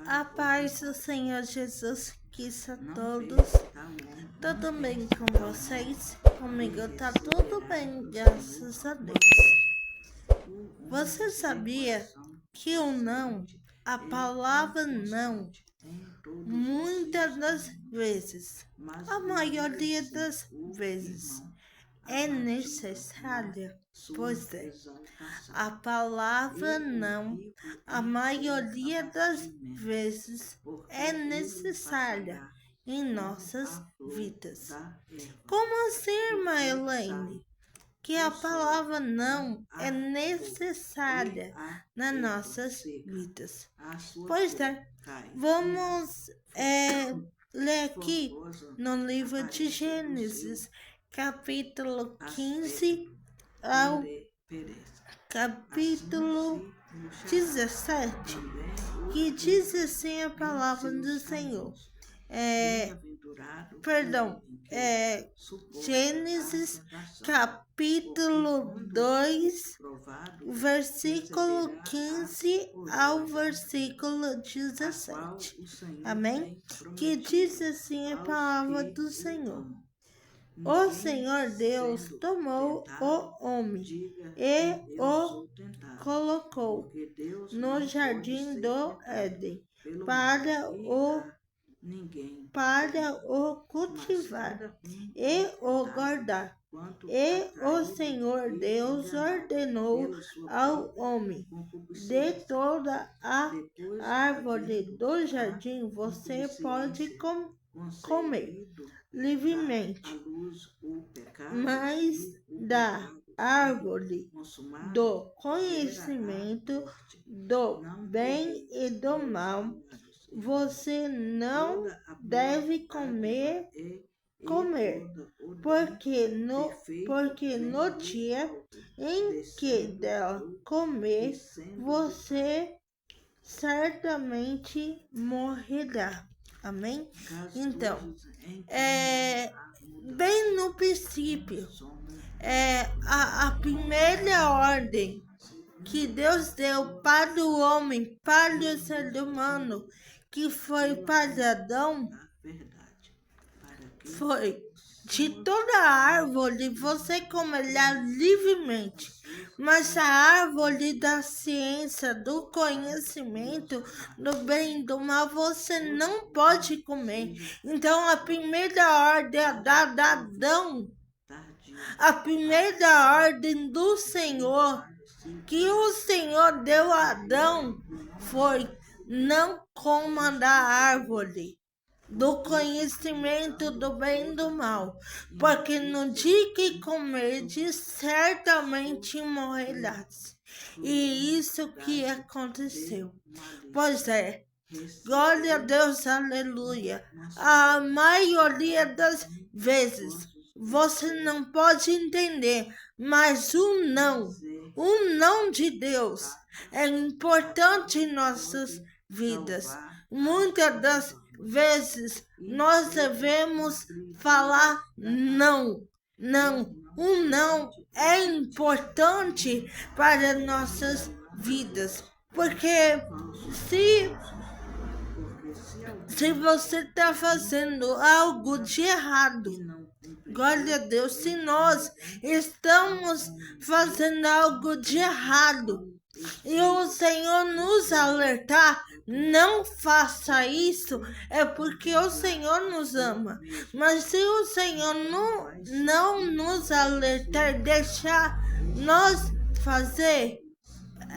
A paz do Senhor Jesus Cristo a todos. Tudo bem com vocês? Comigo tá tudo bem, graças a Deus. Você sabia que o não, a palavra não, muitas das vezes, a maioria das vezes, é necessária? Pois é, a palavra não, a maioria das vezes, é necessária em nossas vidas. Como assim, irmã Elaine? Que a palavra não é necessária nas nossas vidas. Pois é, vamos ler aqui no livro de Gênesis, capítulo 15 ao capítulo 17, que diz assim a palavra do Senhor. Gênesis capítulo 2, versículo 15 ao versículo 17. Amém? Que diz assim a palavra do Senhor. O Senhor Deus tomou o homem e o colocou no jardim do Éden para o cultivar e o guardar. E o Senhor Deus ordenou ao homem: de toda a árvore do jardim você pode comer livremente, mas da árvore do conhecimento do bem e do mal você não deve comer, porque no dia em que dela comer, você certamente morrerá. Amém? Então, bem no princípio, a primeira ordem que Deus deu para o homem, para o ser humano, que foi para Adão, foi: de toda árvore você comerá livremente, mas a árvore da ciência, do conhecimento, do bem e do mal, você não pode comer. Então, a primeira ordem dada a Adão, a primeira ordem do Senhor, que o Senhor deu a Adão, foi: não coma da árvore do conhecimento do bem e do mal, porque no dia que comerdes, certamente morrerás. E isso que aconteceu. Pois é, glória a Deus, aleluia. A maioria das vezes você não pode entender, mas o não de Deus é importante em nossas vidas. Muitas das vezes nós devemos falar não. O não é importante para nossas vidas, porque se você está fazendo algo de errado, glória a Deus, se nós estamos fazendo algo de errado e o Senhor nos alertar, não faça isso, é porque o Senhor nos ama. Mas se o Senhor não nos alertar, deixar nós fazer,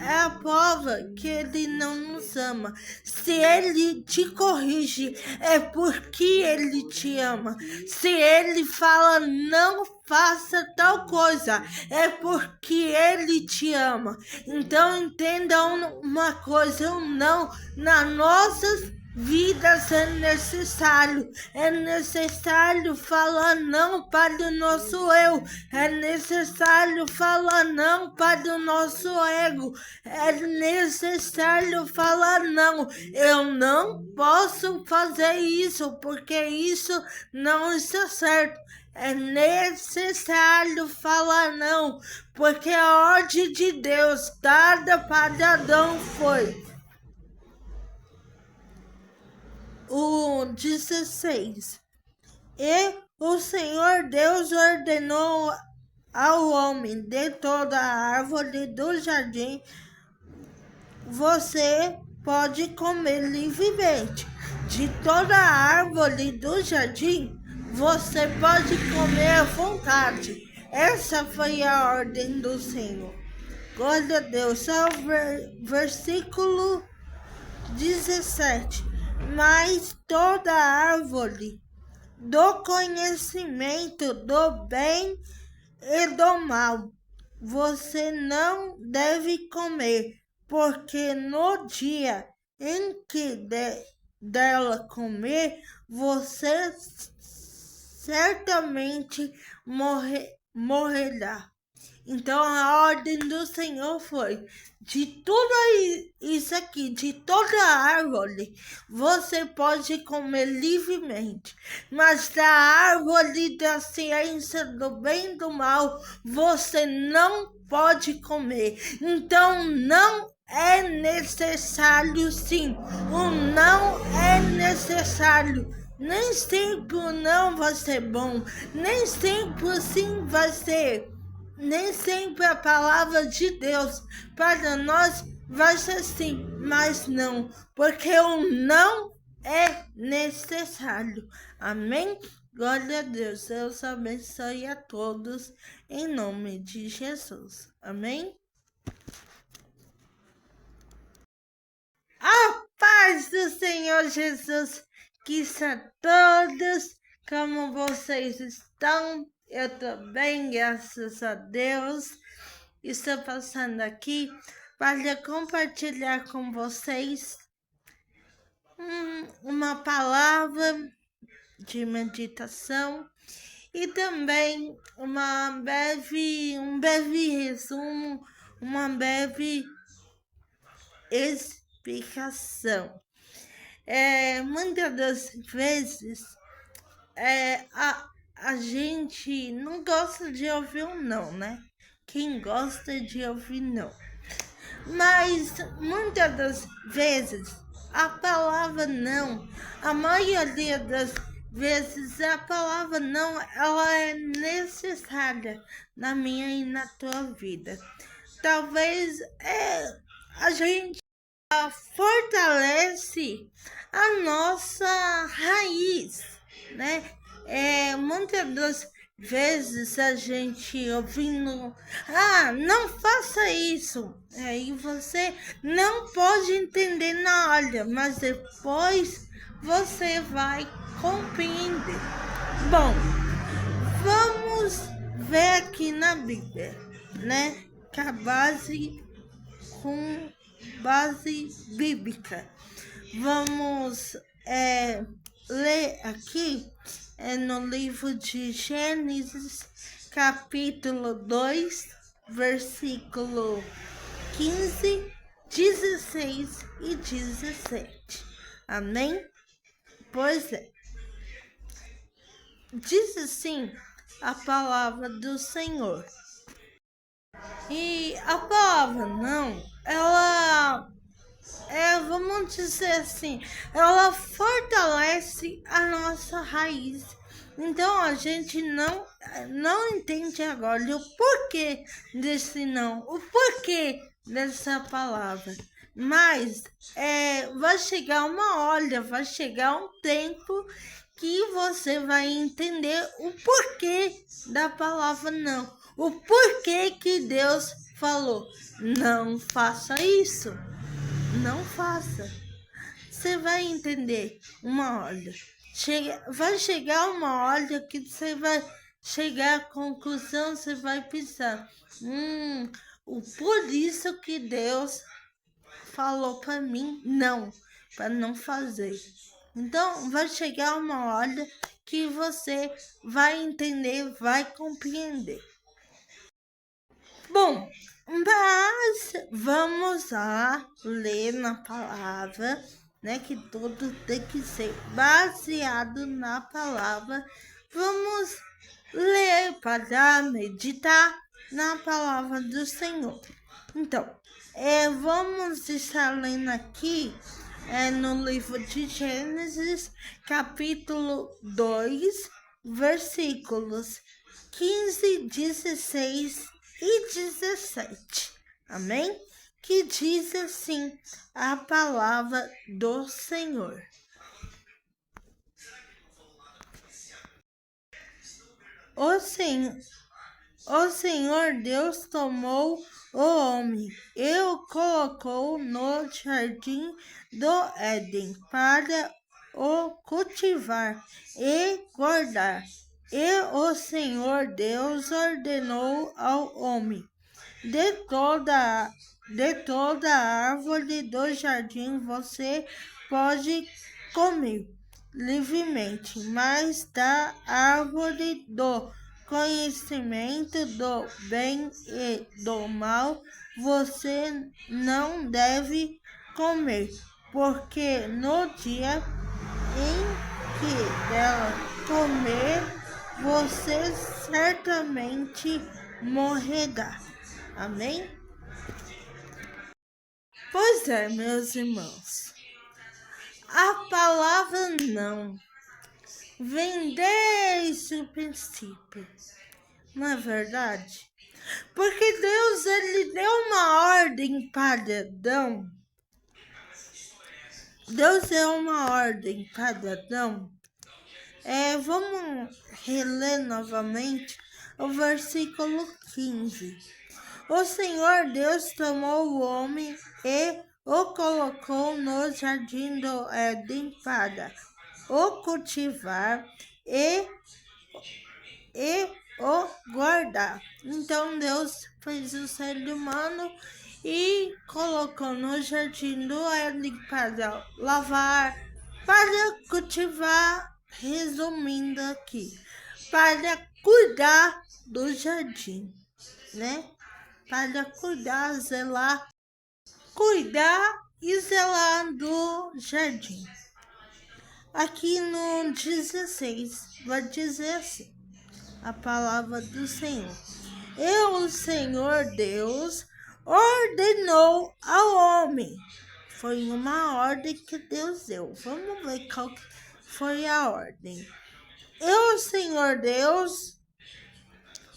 é a prova que Ele não nos ama. Se Ele te corrige, é porque Ele te ama. Se Ele fala não faça tal coisa, é porque Ele te ama. Então entenda uma coisa: o não nas nossas vidas é necessário falar não para o nosso eu, é necessário falar não para o nosso ego, é necessário falar não, eu não posso fazer isso porque isso não está certo. É necessário falar não, porque a ordem de Deus dada para Adão foi: o 16. E o Senhor Deus ordenou ao homem: de toda a árvore do jardim você pode comer livremente. De toda a árvore do jardim você pode comer à vontade. Essa foi a ordem do Senhor. Glória a Deus. Ao versículo 17. Mas toda árvore do conhecimento do bem e do mal você não deve comer, porque no dia em que dela comer, você certamente morrerá. Então a ordem do Senhor foi: de tudo isso aqui, de toda árvore, você pode comer livremente, mas da árvore da ciência do bem e do mal, você não pode comer. Então não é necessário, sim, o não é necessário. Nem sempre o não vai ser bom, nem sempre o sim vai ser. Nem sempre a palavra de Deus para nós vai ser sim, mas não, porque o não é necessário. Amém? Glória a Deus. Deus abençoe a todos em nome de Jesus. Amém? A paz do Senhor Jesus, que a todos, como vocês estão. Eu tô bem, graças a Deus. Estou passando aqui para compartilhar com vocês uma palavra de meditação e também um breve resumo, uma breve explicação. Muitas das vezes a gente não gosta de ouvir um não, né? Quem gosta de ouvir não. Mas muitas das vezes a palavra não, a maioria das vezes a palavra não, ela é necessária na minha e na tua vida. Talvez a gente fortalece a nossa raiz, né? Muitas das vezes a gente ouvindo, não faça isso, aí você não pode entender na hora, mas depois você vai compreender. Bom, vamos ver aqui na Bíblia, né? Com base bíblica. Vamos ler aqui no livro de Gênesis, capítulo 2, versículo 15, 16 e 17. Amém? Pois é. Diz assim a palavra do Senhor. E a palavra não, ela vamos dizer assim, ela fortalece a nossa raiz. Então a gente não entende agora o porquê desse não, o porquê dessa palavra. Mas vai chegar uma hora, vai chegar um tempo que você vai entender o porquê da palavra não. O porquê que Deus falou: não faça isso. Não faça. Você vai entender uma hora. Vai chegar uma hora que você vai chegar à conclusão, você vai pensar: por isso que Deus falou para mim não, para não fazer. Então vai chegar uma hora que você vai entender, vai compreender. Bom, mas vamos lá ler na palavra, né? Que tudo tem que ser baseado na palavra. Vamos ler para meditar na palavra do Senhor. Então, vamos estar lendo aqui é no livro de Gênesis, capítulo 2, versículos 15, 16 e 17. Amém? Que diz assim a palavra do Senhor. O Senhor Deus tomou o homem e o colocou no jardim do Éden para o cultivar e guardar. E o Senhor Deus ordenou ao homem: de toda árvore do jardim você pode comer livremente, mas da árvore do conhecimento do bem e do mal você não deve comer, porque no dia em que dela comer, você certamente morrerá. Amém? Pois é, meus irmãos, a palavra não vem desde o princípio, não é verdade? Porque Deus, ele deu uma ordem para Adão. Deus deu uma ordem para Adão. Vamos reler novamente o versículo 15. O Senhor Deus tomou o homem e o colocou no jardim do Éden para o cultivar e o guardar. Então Deus fez o ser humano e colocou no jardim do Éden para lavar, para cultivar, resumindo aqui, para cuidar do jardim, né? Para cuidar e zelar do jardim. Aqui no 16 vai dizer assim, a palavra do Senhor. E o Senhor Deus ordenou ao homem. Foi uma ordem que Deus deu. Vamos ver qual foi a ordem. E o Senhor Deus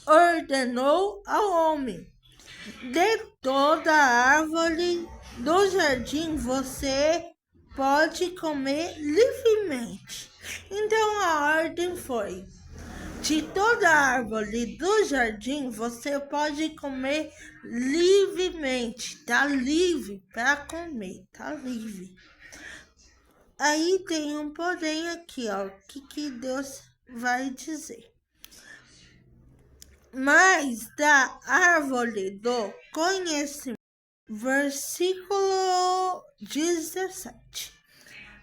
ordenou ao homem: de toda árvore do jardim você pode comer livremente. Então a ordem foi: de toda árvore do jardim você pode comer livremente. Tá livre para comer, tá livre. Aí tem um porém aqui, ó. O que Deus vai dizer? Mas da árvore do conhecimento, versículo 17.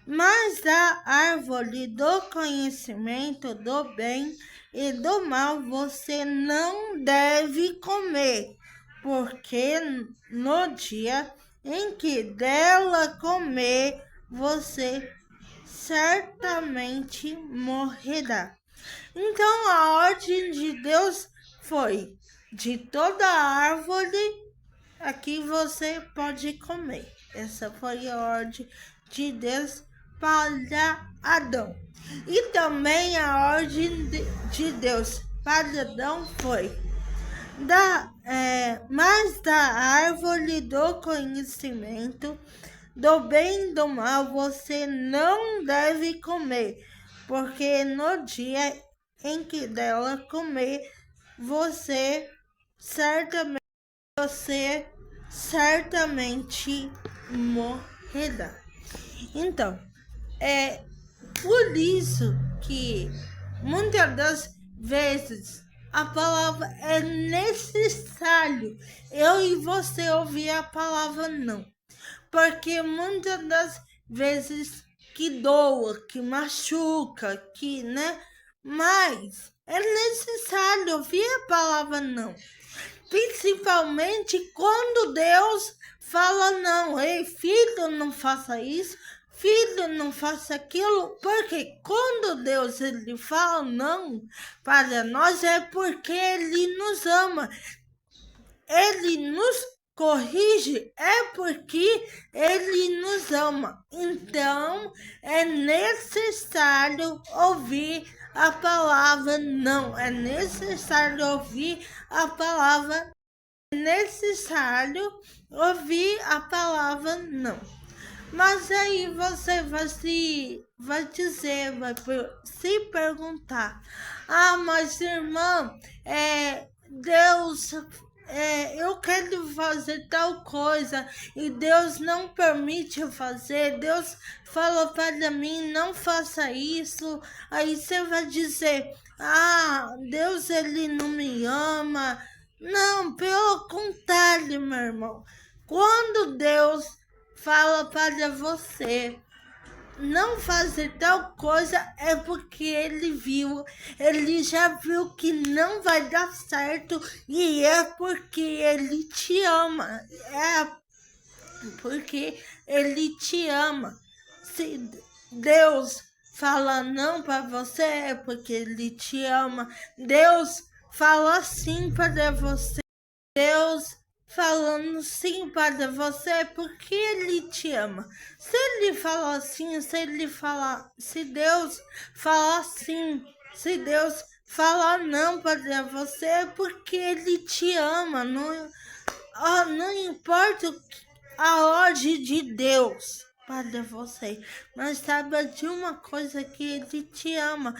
Mas da árvore do conhecimento do bem e do mal você não deve comer, porque no dia em que dela comer, você certamente morrerá. Então a ordem de Deus foi: de toda árvore aqui você pode comer. Essa foi a ordem de Deus para Adão. E também a ordem de Deus para Adão foi: mas da árvore do conhecimento do bem e do mal você não deve comer, porque no dia em que dela comer, você certamente morrerá. Então, é por isso que muitas das vezes a palavra é necessário eu e você ouvir a palavra não. Porque muitas das vezes que doa, que machuca, que, né? Mas é necessário ouvir a palavra não. Principalmente quando Deus fala não. Ei, filho, não faça isso. Filho, não faça aquilo. Porque quando Deus ele fala não para nós é porque Ele nos ama. Ele nos corrige é porque Ele nos ama. Então, é necessário ouvir a palavra não. É necessário ouvir a palavra. É necessário ouvir a palavra não. Mas aí você vai dizer, se perguntar, mas irmã, Deus, eu quero fazer tal coisa e Deus não permite eu fazer, Deus falou para mim, não faça isso. Aí você vai dizer, Deus ele não me ama. Não, pelo contrário, meu irmão. Quando Deus fala para você não fazer tal coisa, é porque ele já viu que não vai dar certo e é porque ele te ama. É porque ele te ama. Se Deus fala não para você, é porque ele te ama. Deus fala sim para você. Deus falando sim para você porque ele te ama. Se ele falar assim, se Deus falar sim, se Deus falar não para você é porque ele te ama. Não importa a ordem de Deus para você, mas saiba de uma coisa, que ele te ama.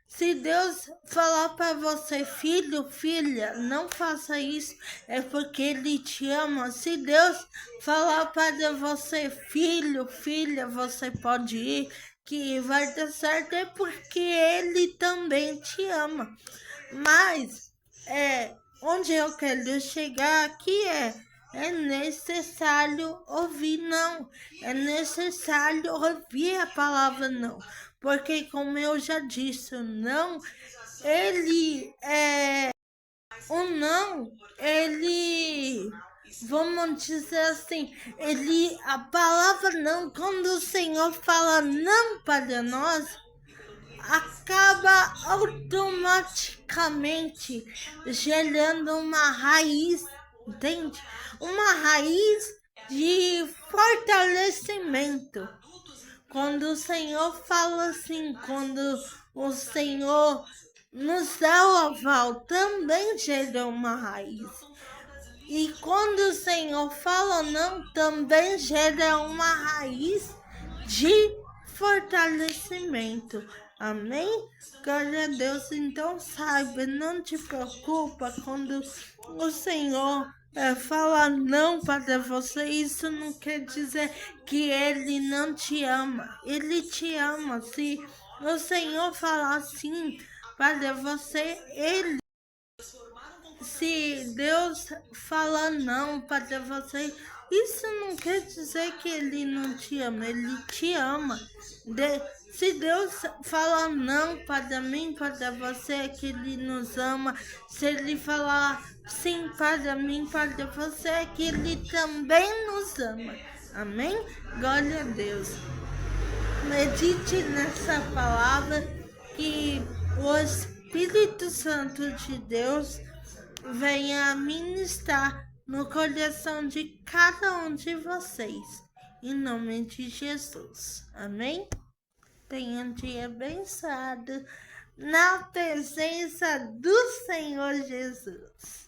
Se Deus falar para você, filho, filha, não faça isso, é porque ele te ama. Se Deus falar para você, filho, filha, você pode ir, que vai dar certo, é porque ele também te ama. Mas onde eu quero chegar aqui é necessário ouvir não. É necessário ouvir a palavra não. Porque, como eu já disse, o não, vamos dizer assim, a palavra não, quando o Senhor fala não para nós, acaba automaticamente gerando uma raiz, entende? Uma raiz de fortalecimento. Quando o Senhor fala assim, quando o Senhor nos dá o aval, também gera uma raiz. E quando o Senhor fala não, também gera uma raiz de fortalecimento. Amém? Glória a Deus. Então saiba, não te preocupa quando o Senhor fala não para você. Isso não quer dizer que Ele não te ama. Ele te ama. Se o Senhor falar sim para você, se Deus fala não para você, isso não quer dizer que Ele não te ama. Ele te ama. Se Deus fala não para mim, para você, é que Ele nos ama. Se Ele falar sim para mim, para você, é que Ele também nos ama. Amém? Glória a Deus. Medite nessa palavra, que o Espírito Santo de Deus venha ministrar no coração de cada um de vocês. Em nome de Jesus. Amém? Tenha um dia abençoado na presença do Senhor Jesus.